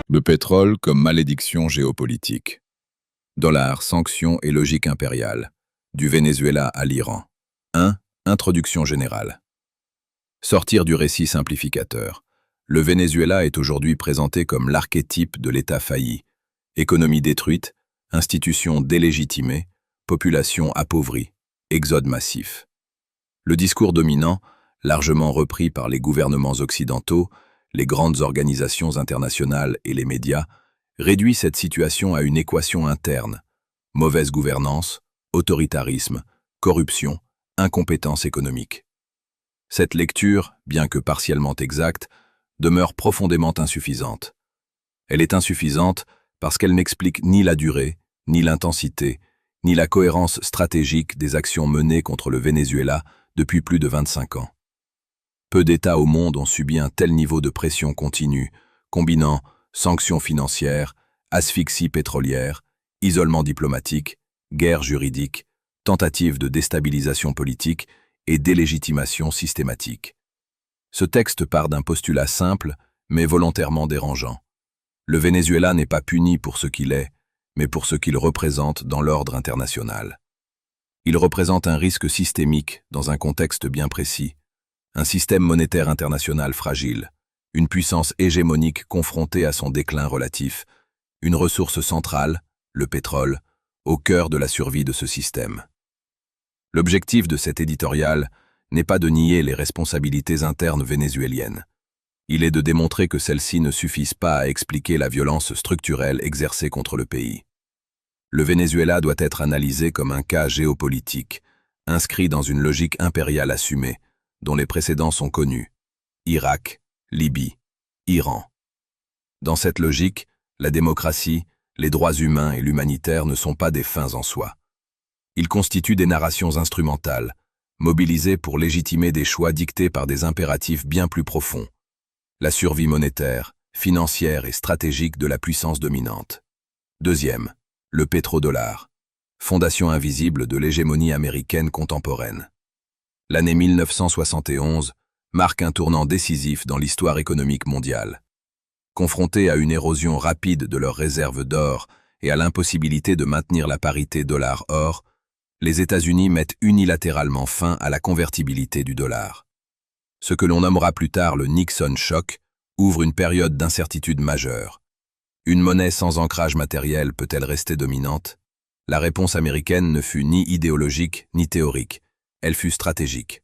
Le pétrole comme malédiction géopolitique. Dollars, sanctions et logique impériale. Du Venezuela à l'Iran. 1. Introduction générale. Sortir du récit simplificateur. Le Venezuela est aujourd'hui présenté comme l'archétype de l'État failli. Économie détruite, institutions délégitimées, population appauvrie, exode massif. Le discours dominant, largement repris par les gouvernements occidentaux, les grandes organisations internationales et les médias, réduit cette situation à une équation interne: mauvaise gouvernance, autoritarisme, corruption, incompétence économique. Cette lecture, bien que partiellement exacte, demeure profondément insuffisante. Elle est insuffisante parce qu'elle n'explique ni la durée, ni l'intensité, ni la cohérence stratégique des actions menées contre le Venezuela depuis plus de 25 ans. Peu d'États au monde ont subi un tel niveau de pression continue, combinant sanctions financières, asphyxie pétrolière, isolement diplomatique, guerre juridique, tentative de déstabilisation politique et délégitimation systématique. Ce texte part d'un postulat simple, mais volontairement dérangeant. Le Venezuela n'est pas puni pour ce qu'il est, mais pour ce qu'il représente dans l'ordre international. Il représente un risque systémique dans un contexte bien précis: un système monétaire international fragile, une puissance hégémonique confrontée à son déclin relatif, une ressource centrale, le pétrole, au cœur de la survie de ce système. L'objectif de cet éditorial n'est pas de nier les responsabilités internes vénézuéliennes. Il est de démontrer que celles-ci ne suffisent pas à expliquer la violence structurelle exercée contre le pays. Le Venezuela doit être analysé comme un cas géopolitique, inscrit dans une logique impériale assumée, dont les précédents sont connus: Irak, Libye, Iran. Dans cette logique, la démocratie, les droits humains et l'humanitaire ne sont pas des fins en soi. Ils constituent des narrations instrumentales, mobilisées pour légitimer des choix dictés par des impératifs bien plus profonds: la survie monétaire, financière et stratégique de la puissance dominante. Deuxième, le pétrodollar, fondation invisible de l'hégémonie américaine contemporaine. L'année 1971 marque un tournant décisif dans l'histoire économique mondiale. Confrontés à une érosion rapide de leurs réserves d'or et à l'impossibilité de maintenir la parité dollar-or, les États-Unis mettent unilatéralement fin à la convertibilité du dollar. Ce que l'on nommera plus tard le Nixon Shock ouvre une période d'incertitude majeure. Une monnaie sans ancrage matériel peut-elle rester dominante? La réponse américaine ne fut ni idéologique ni théorique, elle fut stratégique.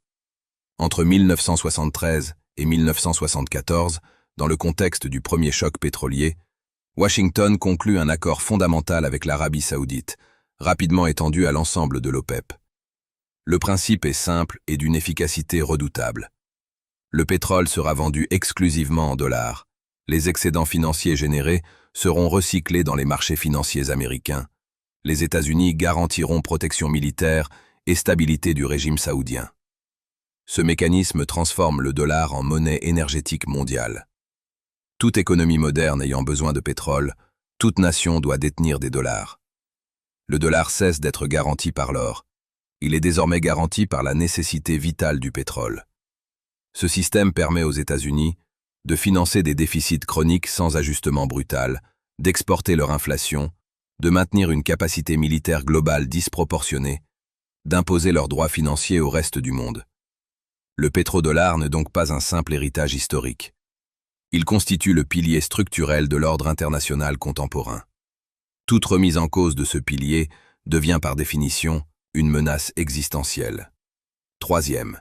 Entre 1973 et 1974, dans le contexte du premier choc pétrolier, Washington conclut un accord fondamental avec l'Arabie saoudite, rapidement étendu à l'ensemble de l'OPEP. Le principe est simple et d'une efficacité redoutable. Le pétrole sera vendu exclusivement en dollars. Les excédents financiers générés seront recyclés dans les marchés financiers américains. Les États-Unis garantiront protection militaire et stabilité du régime saoudien. Ce mécanisme transforme le dollar en monnaie énergétique mondiale. Toute économie moderne ayant besoin de pétrole, toute nation doit détenir des dollars. Le dollar cesse d'être garanti par l'or. Il est désormais garanti par la nécessité vitale du pétrole. Ce système permet aux États-Unis de financer des déficits chroniques sans ajustement brutal, d'exporter leur inflation, de maintenir une capacité militaire globale disproportionnée, d'imposer leurs droits financiers au reste du monde. Le pétrodollar n'est donc pas un simple héritage historique. Il constitue le pilier structurel de l'ordre international contemporain. Toute remise en cause de ce pilier devient par définition une menace existentielle. Troisième,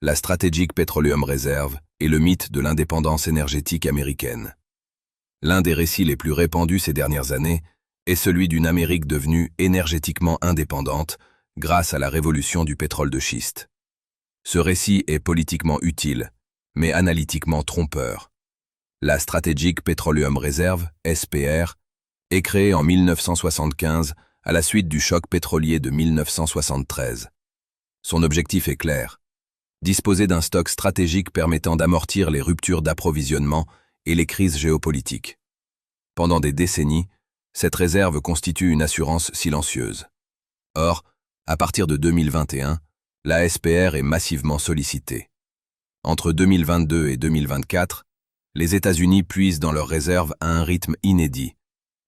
la Strategic Petroleum Reserve et le mythe de l'indépendance énergétique américaine. L'un des récits les plus répandus ces dernières années est celui d'une Amérique devenue énergétiquement indépendante grâce à la révolution du pétrole de schiste. Ce récit est politiquement utile, mais analytiquement trompeur. La Strategic Petroleum Reserve, SPR, est créée en 1975 à la suite du choc pétrolier de 1973. Son objectif est clair: disposer d'un stock stratégique permettant d'amortir les ruptures d'approvisionnement et les crises géopolitiques. Pendant des décennies, cette réserve constitue une assurance silencieuse. Or, à partir de 2021, la SPR est massivement sollicitée. Entre 2022 et 2024, les États-Unis puisent dans leurs réserves à un rythme inédit,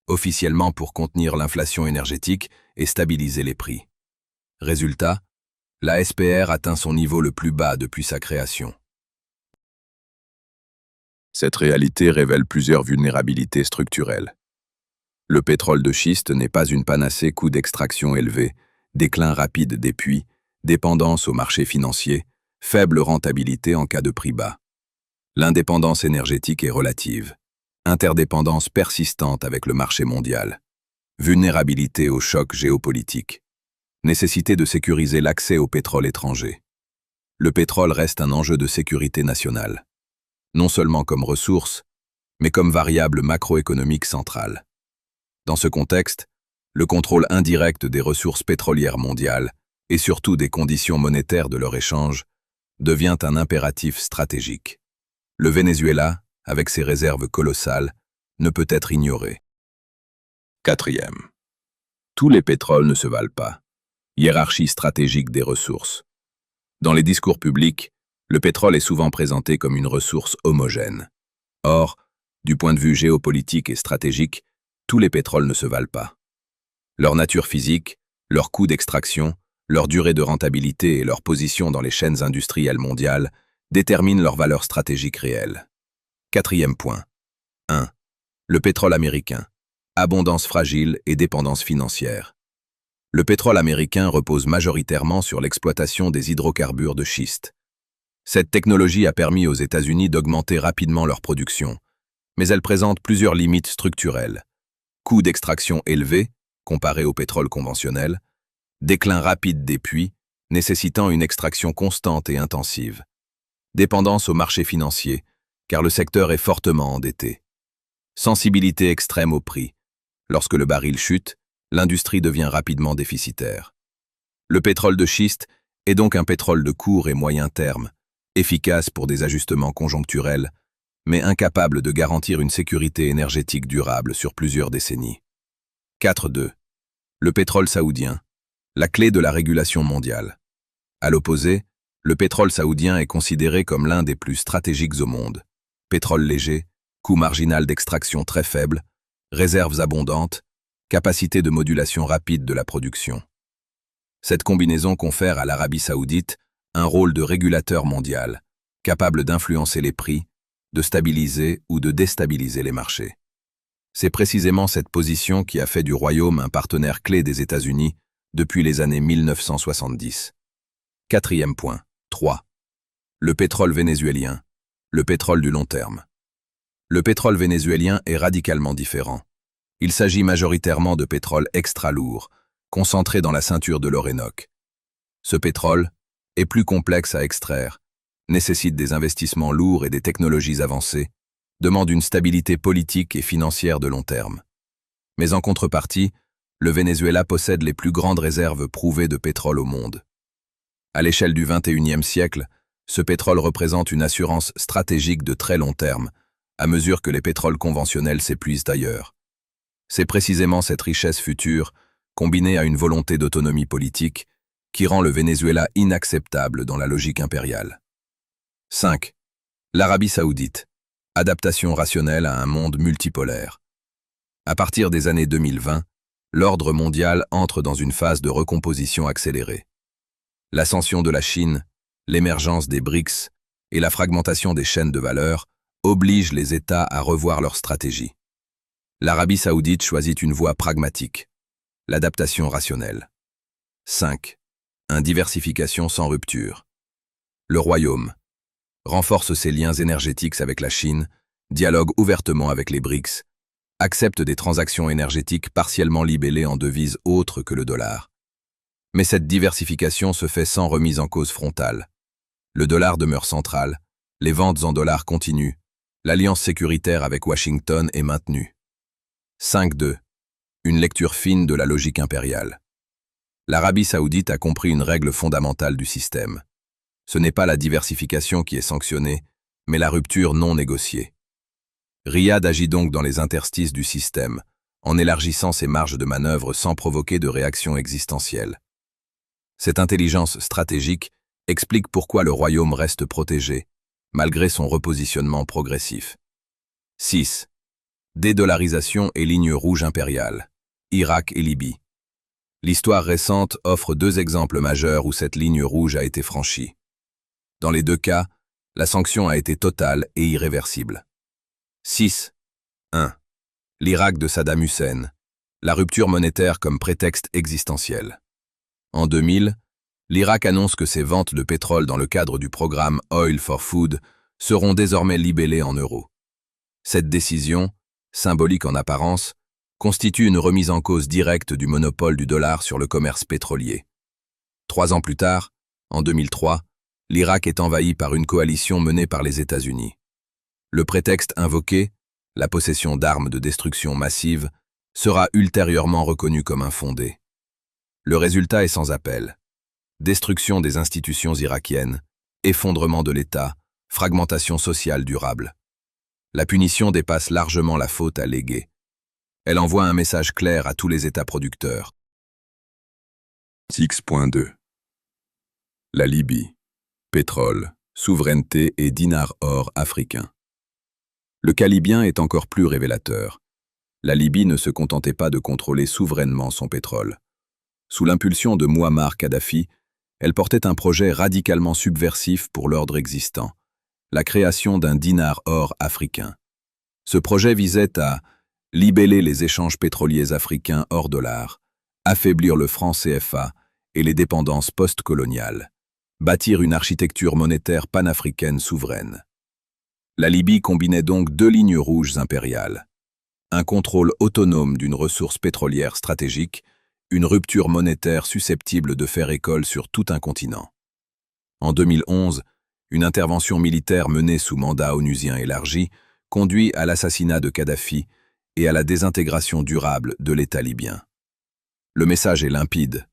officiellement pour contenir l'inflation énergétique et stabiliser les prix. Résultat, la SPR atteint son niveau le plus bas depuis sa création. Cette réalité révèle plusieurs vulnérabilités structurelles. Le pétrole de schiste n'est pas une panacée, coût d'extraction élevé, déclin rapide des puits, dépendance au marché financier, faible rentabilité en cas de prix bas. L'indépendance énergétique est relative, interdépendance persistante avec le marché mondial, vulnérabilité aux chocs géopolitiques, nécessité de sécuriser l'accès au pétrole étranger. Le pétrole reste un enjeu de sécurité nationale, non seulement comme ressource, mais comme variable macroéconomique centrale. Dans ce contexte, le contrôle indirect des ressources pétrolières mondiales et surtout des conditions monétaires de leur échange devient un impératif stratégique. Le Venezuela, avec ses réserves colossales, ne peut être ignoré. Quatrième. Tous les pétroles ne se valent pas. Hiérarchie stratégique des ressources. Dans les discours publics, le pétrole est souvent présenté comme une ressource homogène. Or, du point de vue géopolitique et stratégique, tous les pétroles ne se valent pas. Leur nature physique, leur coût d'extraction, leur durée de rentabilité et leur position dans les chaînes industrielles mondiales déterminent leur valeur stratégique réelle. Quatrième point. 1. Le pétrole américain. Abondance fragile et dépendance financière. Le pétrole américain repose majoritairement sur l'exploitation des hydrocarbures de schiste. Cette technologie a permis aux États-Unis d'augmenter rapidement leur production, mais elle présente plusieurs limites structurelles. Coût d'extraction élevé, comparé au pétrole conventionnel, déclin rapide des puits, nécessitant une extraction constante et intensive. Dépendance au marché financier, car le secteur est fortement endetté. Sensibilité extrême au prix. Lorsque le baril chute, l'industrie devient rapidement déficitaire. Le pétrole de schiste est donc un pétrole de court et moyen terme, efficace pour des ajustements conjoncturels, mais incapable de garantir une sécurité énergétique durable sur plusieurs décennies. 4.2. Le pétrole saoudien, la clé de la régulation mondiale. À l'opposé, le pétrole saoudien est considéré comme l'un des plus stratégiques au monde. Pétrole léger, coût marginal d'extraction très faible, réserves abondantes, capacité de modulation rapide de la production. Cette combinaison confère à l'Arabie saoudite un rôle de régulateur mondial, capable d'influencer les prix, de stabiliser ou de déstabiliser les marchés. C'est précisément cette position qui a fait du Royaume un partenaire clé des États-Unis depuis les années 1970. Quatrième point. 3. Le pétrole vénézuélien, le pétrole du long terme. Le pétrole vénézuélien est radicalement différent. Il s'agit majoritairement de pétrole extra lourd, concentré dans la ceinture de l'Orénoque. Ce pétrole est plus complexe à extraire, nécessite des investissements lourds et des technologies avancées, demande une stabilité politique et financière de long terme. Mais en contrepartie, le Venezuela possède les plus grandes réserves prouvées de pétrole au monde. À l'échelle du XXIe siècle, ce pétrole représente une assurance stratégique de très long terme, à mesure que les pétroles conventionnels s'épuisent ailleurs. C'est précisément cette richesse future, combinée à une volonté d'autonomie politique, qui rend le Venezuela inacceptable dans la logique impériale. 5. L'Arabie saoudite. Adaptation rationnelle à un monde multipolaire. À partir des années 2020, l'ordre mondial entre dans une phase de recomposition accélérée. L'ascension de la Chine, l'émergence des BRICS et la fragmentation des chaînes de valeur obligent les États à revoir leur stratégie. L'Arabie saoudite choisit une voie pragmatique, l'adaptation rationnelle. 5. Diversification sans rupture. Le Royaume renforce ses liens énergétiques avec la Chine, dialogue ouvertement avec les BRICS, accepte des transactions énergétiques partiellement libellées en devises autres que le dollar. Mais cette diversification se fait sans remise en cause frontale. Le dollar demeure central, les ventes en dollars continuent, l'alliance sécuritaire avec Washington est maintenue. 5.2. Une lecture fine de la logique impériale. L'Arabie saoudite a compris une règle fondamentale du système. Ce n'est pas la diversification qui est sanctionnée, mais la rupture non négociée. Riyad agit donc dans les interstices du système, en élargissant ses marges de manœuvre sans provoquer de réaction existentielle. Cette intelligence stratégique explique pourquoi le Royaume reste protégé, malgré son repositionnement progressif. 6. Dédollarisation et ligne rouge impériale. Irak et Libye. L'histoire récente offre deux exemples majeurs où cette ligne rouge a été franchie. Dans les deux cas, la sanction a été totale et irréversible. 6. 1. L'Irak de Saddam Hussein. La rupture monétaire comme prétexte existentiel. En 2000, l'Irak annonce que ses ventes de pétrole dans le cadre du programme Oil for Food seront désormais libellées en euros. Cette décision, symbolique en apparence, constitue une remise en cause directe du monopole du dollar sur le commerce pétrolier. 3 ans plus tard, en 2003, l'Irak est envahi par une coalition menée par les États-Unis. Le prétexte invoqué, la possession d'armes de destruction massive, sera ultérieurement reconnu comme infondé. Le résultat est sans appel. Destruction des institutions irakiennes, effondrement de l'État, fragmentation sociale durable. La punition dépasse largement la faute alléguée. Elle envoie un message clair à tous les États producteurs. 6.2. La Libye. Pétrole, souveraineté et dinar-or africain. Le cas libyen est encore plus révélateur. La Libye ne se contentait pas de contrôler souverainement son pétrole. Sous l'impulsion de Mouammar Kadhafi, elle portait un projet radicalement subversif pour l'ordre existant, la création d'un dinar-or africain. Ce projet visait à libeller les échanges pétroliers africains hors dollar, affaiblir le franc CFA et les dépendances post-coloniales, bâtir une architecture monétaire panafricaine souveraine. La Libye combinait donc deux lignes rouges impériales. Un contrôle autonome d'une ressource pétrolière stratégique, une rupture monétaire susceptible de faire école sur tout un continent. En 2011, une intervention militaire menée sous mandat onusien élargi conduit à l'assassinat de Kadhafi et à la désintégration durable de l'État libyen. Le message est limpide.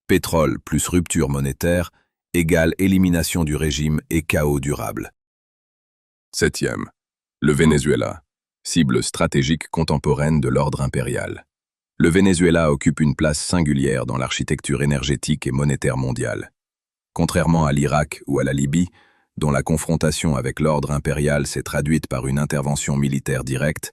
Pétrole plus rupture monétaire égale élimination du régime et chaos durable. 7e. Le Venezuela, cible stratégique contemporaine de l'ordre impérial. Le Venezuela occupe une place singulière dans l'architecture énergétique et monétaire mondiale. Contrairement à l'Irak ou à la Libye, dont la confrontation avec l'ordre impérial s'est traduite par une intervention militaire directe,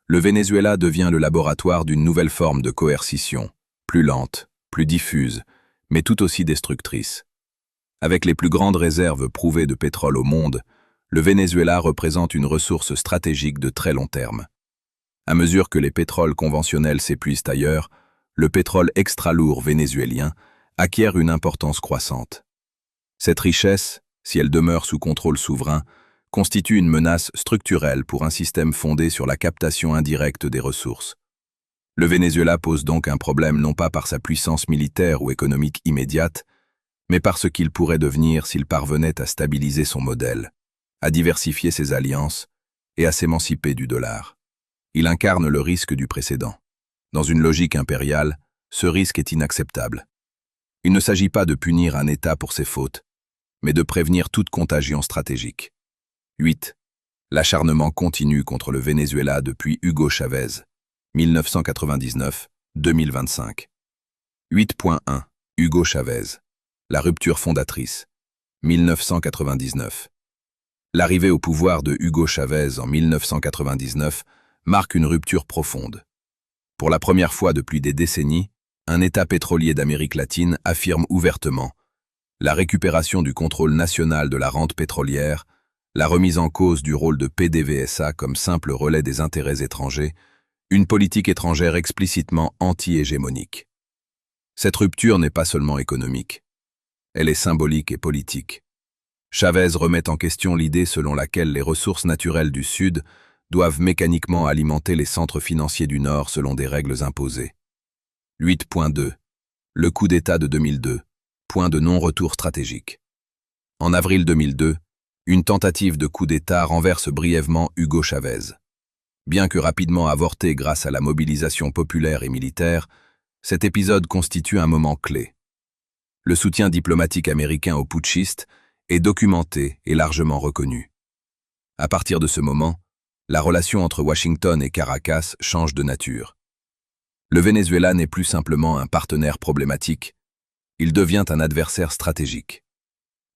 le Venezuela devient le laboratoire d'une nouvelle forme de coercition, plus lente, plus diffuse, mais tout aussi destructrice. Avec les plus grandes réserves prouvées de pétrole au monde, le Venezuela représente une ressource stratégique de très long terme. À mesure que les pétroles conventionnels s'épuisent ailleurs, le pétrole extra-lourd vénézuélien acquiert une importance croissante. Cette richesse, si elle demeure sous contrôle souverain, constitue une menace structurelle pour un système fondé sur la captation indirecte des ressources. Le Venezuela pose donc un problème non pas par sa puissance militaire ou économique immédiate, mais par ce qu'il pourrait devenir s'il parvenait à stabiliser son modèle, à diversifier ses alliances et à s'émanciper du dollar. Il incarne le risque du précédent. Dans une logique impériale, ce risque est inacceptable. Il ne s'agit pas de punir un État pour ses fautes, mais de prévenir toute contagion stratégique. 8. L'acharnement continue contre le Venezuela depuis Hugo Chavez, 1999-2025. 8.1. Hugo Chavez. La rupture fondatrice, 1999. L'arrivée au pouvoir de Hugo Chavez en 1999 marque une rupture profonde. Pour la première fois depuis des décennies, un État pétrolier d'Amérique latine affirme ouvertement la récupération du contrôle national de la rente pétrolière, la remise en cause du rôle de PDVSA comme simple relais des intérêts étrangers, une politique étrangère explicitement anti-hégémonique. Cette rupture n'est pas seulement économique. Elle est symbolique et politique. Chavez remet en question l'idée selon laquelle les ressources naturelles du Sud doivent mécaniquement alimenter les centres financiers du Nord selon des règles imposées. 8.2. Le coup d'État de 2002. Point de non-retour stratégique. En avril 2002, une tentative de coup d'État renverse brièvement Hugo Chavez. Bien que rapidement avorté grâce à la mobilisation populaire et militaire, cet épisode constitue un moment clé. Le soutien diplomatique américain aux putschistes est documenté et largement reconnu. À partir de ce moment, la relation entre Washington et Caracas change de nature. Le Venezuela n'est plus simplement un partenaire problématique, il devient un adversaire stratégique.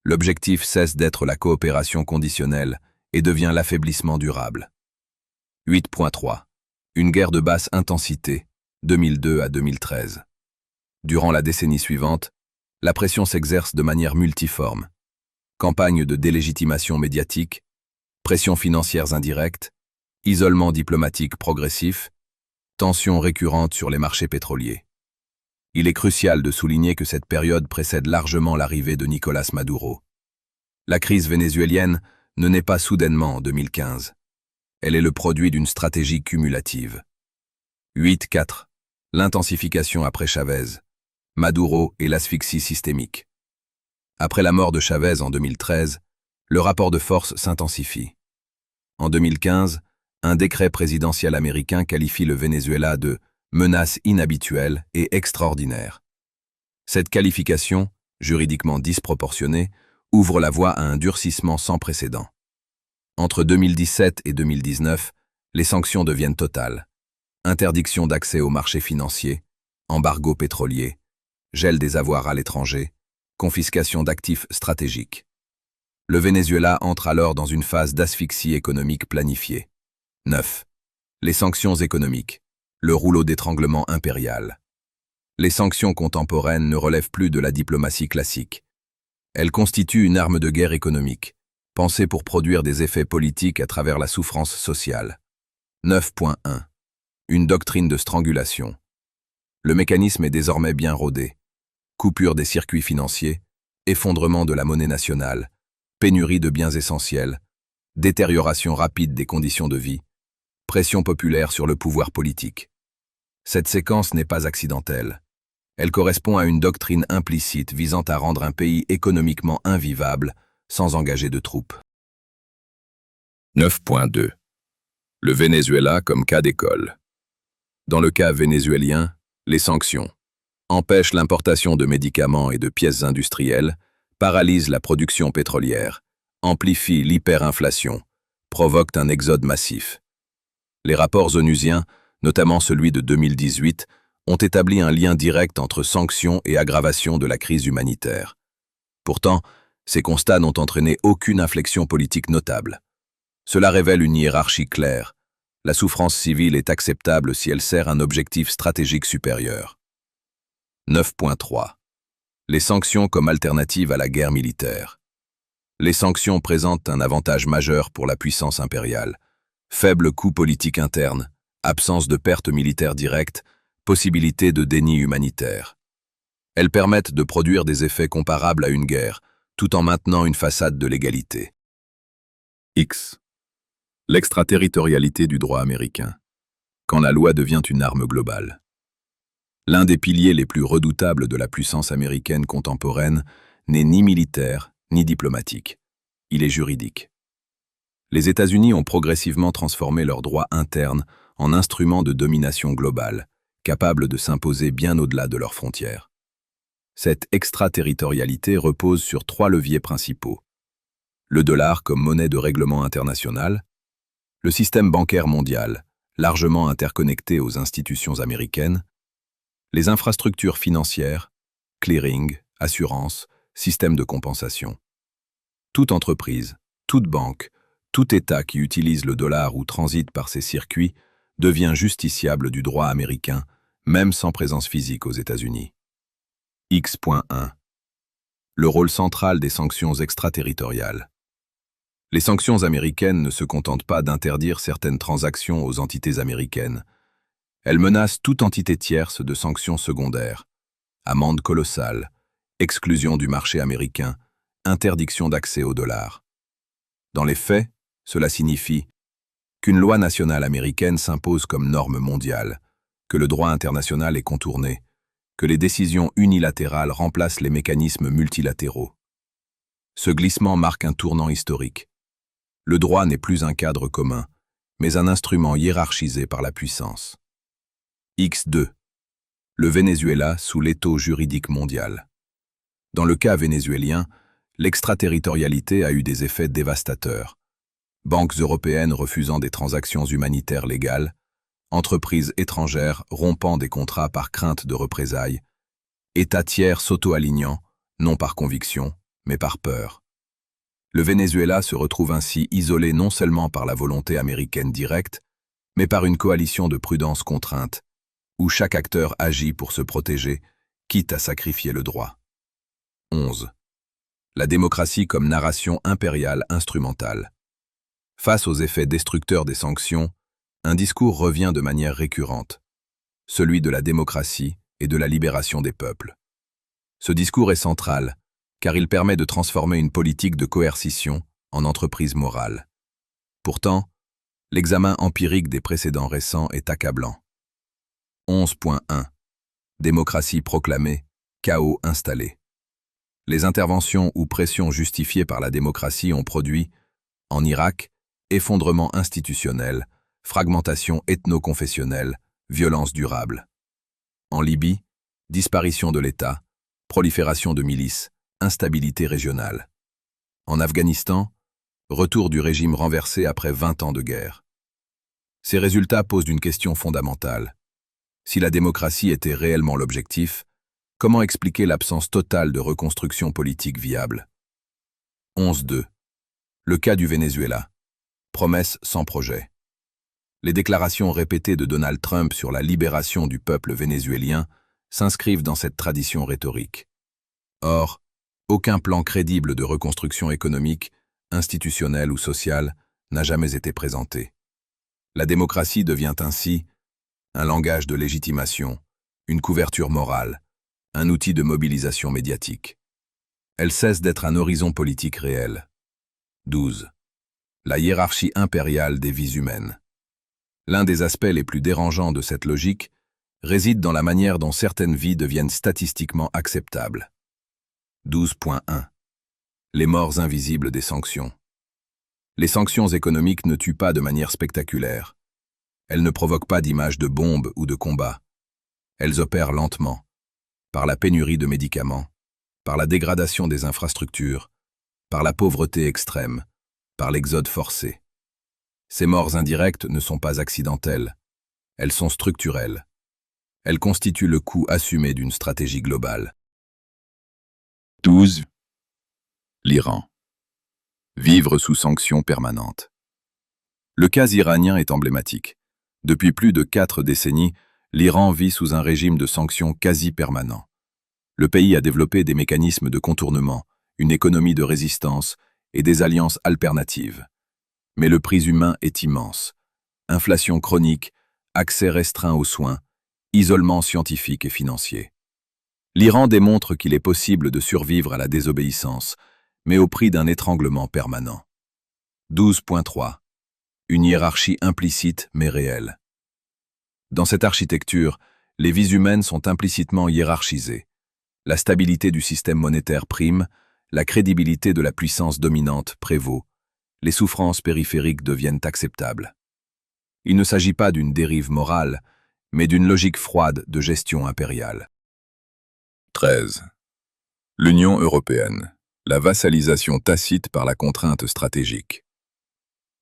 L'objectif cesse d'être la coopération conditionnelle et devient l'affaiblissement durable. 8.3. Une guerre de basse intensité, 2002 à 2013. Durant la décennie suivante, la pression s'exerce de manière multiforme. Campagne de délégitimation médiatique, pressions financières indirectes, isolement diplomatique progressif, tensions récurrentes sur les marchés pétroliers. Il est crucial de souligner que cette période précède largement l'arrivée de Nicolás Maduro. La crise vénézuélienne ne naît pas soudainement en 2015. Elle est le produit d'une stratégie cumulative. 8.4. L'intensification après Chavez. Maduro et l'asphyxie systémique. Après la mort de Chavez en 2013, le rapport de force s'intensifie. En 2015, un décret présidentiel américain qualifie le Venezuela de « menace inhabituelle et extraordinaire ». Cette qualification, juridiquement disproportionnée, ouvre la voie à un durcissement sans précédent. Entre 2017 et 2019, les sanctions deviennent totales. Interdiction d'accès aux marchés financiers, embargo pétrolier, gel des avoirs à l'étranger, confiscation d'actifs stratégiques. Le Venezuela entre alors dans une phase d'asphyxie économique planifiée. 9. Les sanctions économiques. Le rouleau d'étranglement impérial. Les sanctions contemporaines ne relèvent plus de la diplomatie classique. Elles constituent une arme de guerre économique, pensée pour produire des effets politiques à travers la souffrance sociale. 9.1. Une doctrine de strangulation. Le mécanisme est désormais bien rodé. Coupure des circuits financiers, effondrement de la monnaie nationale, pénurie de biens essentiels, détérioration rapide des conditions de vie, pression populaire sur le pouvoir politique. Cette séquence n'est pas accidentelle. Elle correspond à une doctrine implicite visant à rendre un pays économiquement invivable sans engager de troupes. 9.2. Le Venezuela comme cas d'école. Dans le cas vénézuélien, les sanctions empêchent l'importation de médicaments et de pièces industrielles, paralysent la production pétrolière, amplifient l'hyperinflation, provoquent un exode massif. Les rapports onusiens, notamment celui de 2018, ont établi un lien direct entre sanctions et aggravation de la crise humanitaire. Pourtant, ces constats n'ont entraîné aucune inflexion politique notable. Cela révèle une hiérarchie claire. La souffrance civile est acceptable si elle sert un objectif stratégique supérieur. 9.3. Les sanctions comme alternative à la guerre militaire. Les sanctions présentent un avantage majeur pour la puissance impériale. Faible coût politique interne, absence de pertes militaires directes, possibilité de déni humanitaire. Elles permettent de produire des effets comparables à une guerre, tout en maintenant une façade de l'égalité. X. L'extraterritorialité du droit américain. Quand la loi devient une arme globale. L'un des piliers les plus redoutables de la puissance américaine contemporaine n'est ni militaire ni diplomatique. Il est juridique. Les États-Unis ont progressivement transformé leur droit interne en instrument de domination globale, capable de s'imposer bien au-delà de leurs frontières. Cette extraterritorialité repose sur 3 leviers principaux. Le dollar comme monnaie de règlement international, le système bancaire mondial, largement interconnecté aux institutions américaines, les infrastructures financières, clearing, assurance, système de compensation. Toute entreprise, toute banque, tout État qui utilise le dollar ou transite par ces circuits devient justiciable du droit américain, même sans présence physique aux États-Unis. X.1. Le rôle central des sanctions extraterritoriales. Les sanctions américaines ne se contentent pas d'interdire certaines transactions aux entités américaines. Elles menacent toute entité tierce de sanctions secondaires. Amendes colossales, exclusion du marché américain, interdiction d'accès au dollar. Dans les faits, cela signifie qu'une loi nationale américaine s'impose comme norme mondiale, que le droit international est contourné, que les décisions unilatérales remplacent les mécanismes multilatéraux. Ce glissement marque un tournant historique. Le droit n'est plus un cadre commun, mais un instrument hiérarchisé par la puissance. X2. Le Venezuela sous l'étau juridique mondial. Dans le cas vénézuélien, l'extraterritorialité a eu des effets dévastateurs. Banques européennes refusant des transactions humanitaires légales, entreprises étrangères rompant des contrats par crainte de représailles, États tiers s'auto-alignant, non par conviction, mais par peur. Le Venezuela se retrouve ainsi isolé non seulement par la volonté américaine directe, mais par une coalition de prudence contrainte, où chaque acteur agit pour se protéger, quitte à sacrifier le droit. 11. La démocratie comme narration impériale instrumentale. Face aux effets destructeurs des sanctions, un discours revient de manière récurrente, celui de la démocratie et de la libération des peuples. Ce discours est central, car il permet de transformer une politique de coercition en entreprise morale. Pourtant, l'examen empirique des précédents récents est accablant. 11.1. Démocratie proclamée, chaos installé. Les interventions ou pressions justifiées par la démocratie ont produit, en Irak, effondrement institutionnel, fragmentation ethno-confessionnelle, violence durable. En Libye, disparition de l'État, prolifération de milices, instabilité régionale. En Afghanistan, retour du régime renversé après 20 ans de guerre. Ces résultats posent une question fondamentale. Si la démocratie était réellement l'objectif, comment expliquer l'absence totale de reconstruction politique viable? 11.2. Le cas du Venezuela. Promesse sans projet. Les déclarations répétées de Donald Trump sur la libération du peuple vénézuélien s'inscrivent dans cette tradition rhétorique. Or, aucun plan crédible de reconstruction économique, institutionnelle ou sociale n'a jamais été présenté. La démocratie devient ainsi un langage de légitimation, une couverture morale, un outil de mobilisation médiatique. Elle cesse d'être un horizon politique réel. 12. La hiérarchie impériale des vies humaines. L'un des aspects les plus dérangeants de cette logique réside dans la manière dont certaines vies deviennent statistiquement acceptables. 12.1. Les morts invisibles des sanctions. Les sanctions économiques ne tuent pas de manière spectaculaire. Elles ne provoquent pas d'images de bombes ou de combats. Elles opèrent lentement, par la pénurie de médicaments, par la dégradation des infrastructures, par la pauvreté extrême, par l'exode forcé. Ces morts indirectes ne sont pas accidentelles, elles sont structurelles. Elles constituent le coût assumé d'une stratégie globale. 12. L'Iran. Vivre sous sanctions permanentes. Le cas iranien est emblématique. Depuis plus de 4 décennies, l'Iran vit sous un régime de sanctions quasi permanent. Le pays a développé des mécanismes de contournement, une économie de résistance et des alliances alternatives. Mais le prix humain est immense. Inflation chronique, accès restreint aux soins, isolement scientifique et financier. L'Iran démontre qu'il est possible de survivre à la désobéissance, mais au prix d'un étranglement permanent. 12.3. Une hiérarchie implicite mais réelle. Dans cette architecture, les vies humaines sont implicitement hiérarchisées. La stabilité du système monétaire prime, la crédibilité de la puissance dominante prévaut. Les souffrances périphériques deviennent acceptables. Il ne s'agit pas d'une dérive morale, mais d'une logique froide de gestion impériale. 13. L'Union européenne. La vassalisation tacite par la contrainte stratégique.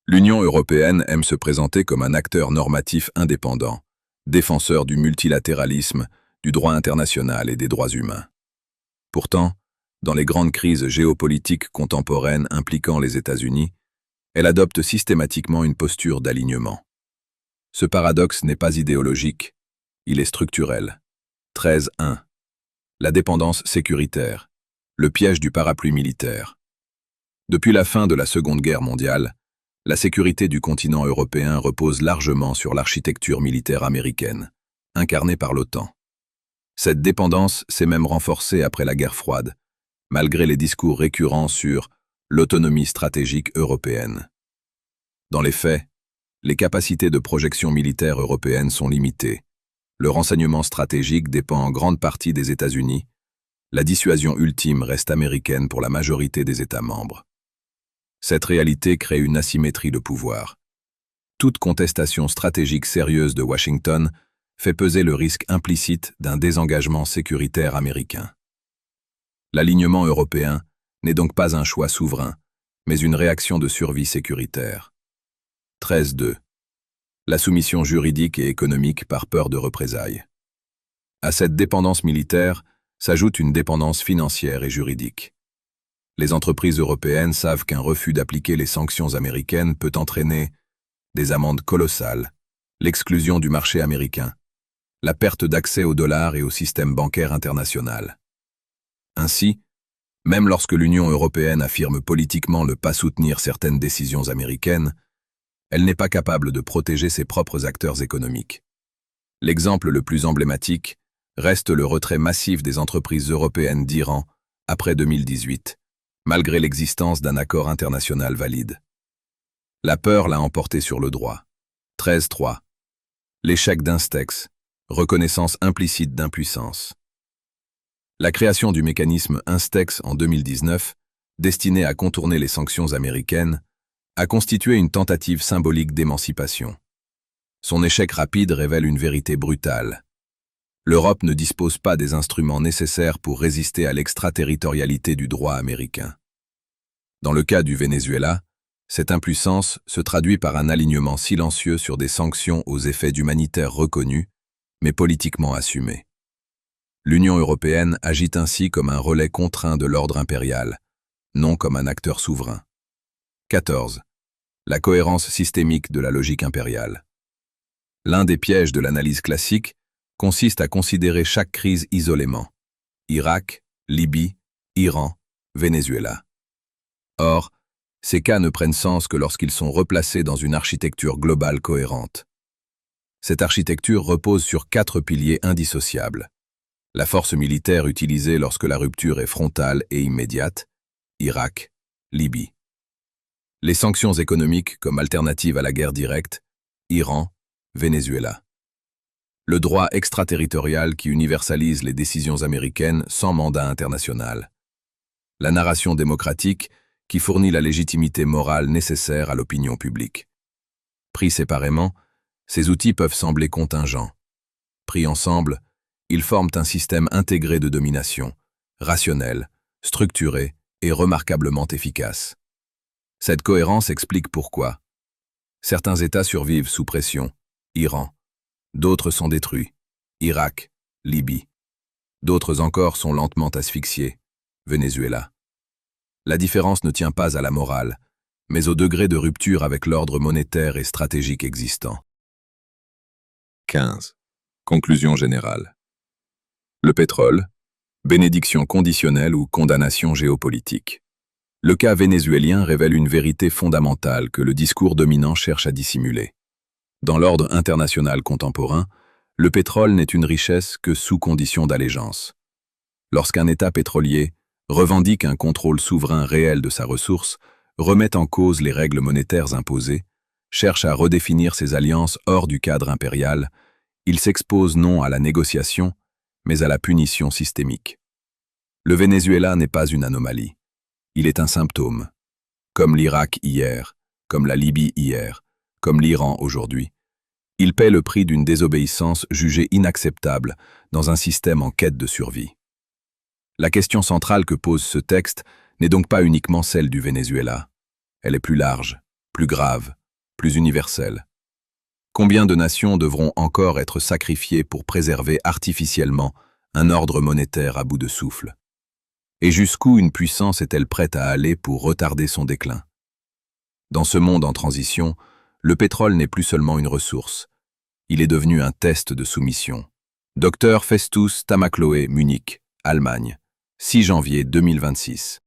L'Union européenne aime se présenter comme un acteur normatif indépendant, défenseur du multilatéralisme, du droit international et des droits humains. Pourtant, dans les grandes crises géopolitiques contemporaines impliquant les États-Unis, elle adopte systématiquement une posture d'alignement. Ce paradoxe n'est pas idéologique, il est structurel. 13.1. La dépendance sécuritaire, le piège du parapluie militaire. Depuis la fin de la Seconde Guerre mondiale, la sécurité du continent européen repose largement sur l'architecture militaire américaine, incarnée par l'OTAN. Cette dépendance s'est même renforcée après la guerre froide, malgré les discours récurrents sur l'autonomie stratégique européenne. Dans les faits, les capacités de projection militaire européenne sont limitées. Le renseignement stratégique dépend en grande partie des États-Unis. La dissuasion ultime reste américaine pour la majorité des États membres. Cette réalité crée une asymétrie de pouvoir. Toute contestation stratégique sérieuse de Washington fait peser le risque implicite d'un désengagement sécuritaire américain. L'alignement européen n'est donc pas un choix souverain, mais une réaction de survie sécuritaire. 13.2. La soumission juridique et économique par peur de représailles. À cette dépendance militaire s'ajoute une dépendance financière et juridique. Les entreprises européennes savent qu'un refus d'appliquer les sanctions américaines peut entraîner des amendes colossales, l'exclusion du marché américain, la perte d'accès au dollar et au système bancaire international. Ainsi, même lorsque l'Union européenne affirme politiquement ne pas soutenir certaines décisions américaines, elle n'est pas capable de protéger ses propres acteurs économiques. L'exemple le plus emblématique reste le retrait massif des entreprises européennes d'Iran après 2018, malgré l'existence d'un accord international valide. La peur l'a emporté sur le droit. 13.3. L'échec d'Instex, reconnaissance implicite d'impuissance. La création du mécanisme Instex en 2019, destiné à contourner les sanctions américaines, a constitué une tentative symbolique d'émancipation. Son échec rapide révèle une vérité brutale. L'Europe ne dispose pas des instruments nécessaires pour résister à l'extraterritorialité du droit américain. Dans le cas du Venezuela, cette impuissance se traduit par un alignement silencieux sur des sanctions aux effets humanitaires reconnus, mais politiquement assumés. L'Union européenne agit ainsi comme un relais contraint de l'ordre impérial, non comme un acteur souverain. 14. La cohérence systémique de la logique impériale. L'un des pièges de l'analyse classique consiste à considérer chaque crise isolément. Irak, Libye, Iran, Venezuela. Or, ces cas ne prennent sens que lorsqu'ils sont replacés dans une architecture globale cohérente. Cette architecture repose sur 4 piliers indissociables. La force militaire utilisée lorsque la rupture est frontale et immédiate, Irak, Libye. Les sanctions économiques comme alternative à la guerre directe, Iran, Venezuela. Le droit extraterritorial qui universalise les décisions américaines sans mandat international. La narration démocratique qui fournit la légitimité morale nécessaire à l'opinion publique. Pris séparément, ces outils peuvent sembler contingents. Pris ensemble, ils forment un système intégré de domination, rationnel, structuré et remarquablement efficace. Cette cohérence explique pourquoi. Certains États survivent sous pression, Iran. D'autres sont détruits, Irak, Libye. D'autres encore sont lentement asphyxiés, Venezuela. La différence ne tient pas à la morale, mais au degré de rupture avec l'ordre monétaire et stratégique existant. 15. Conclusion générale. Le pétrole, bénédiction conditionnelle ou condamnation géopolitique. Le cas vénézuélien révèle une vérité fondamentale que le discours dominant cherche à dissimuler. Dans l'ordre international contemporain, le pétrole n'est une richesse que sous condition d'allégeance. Lorsqu'un État pétrolier revendique un contrôle souverain réel de sa ressource, remet en cause les règles monétaires imposées, cherche à redéfinir ses alliances hors du cadre impérial, il s'expose non à la négociation, mais à la punition systémique. Le Venezuela n'est pas une anomalie. Il est un symptôme. Comme l'Irak hier, comme la Libye hier, comme l'Iran aujourd'hui. Il paie le prix d'une désobéissance jugée inacceptable dans un système en quête de survie. La question centrale que pose ce texte n'est donc pas uniquement celle du Venezuela. Elle est plus large, plus grave, plus universelle. Combien de nations devront encore être sacrifiées pour préserver artificiellement un ordre monétaire à bout de souffle? Et jusqu'où une puissance est-elle prête à aller pour retarder son déclin? Dans ce monde en transition, le pétrole n'est plus seulement une ressource. Il est devenu un test de soumission. Dr Festus Tamakloe, Munich, Allemagne, 6 janvier 2026.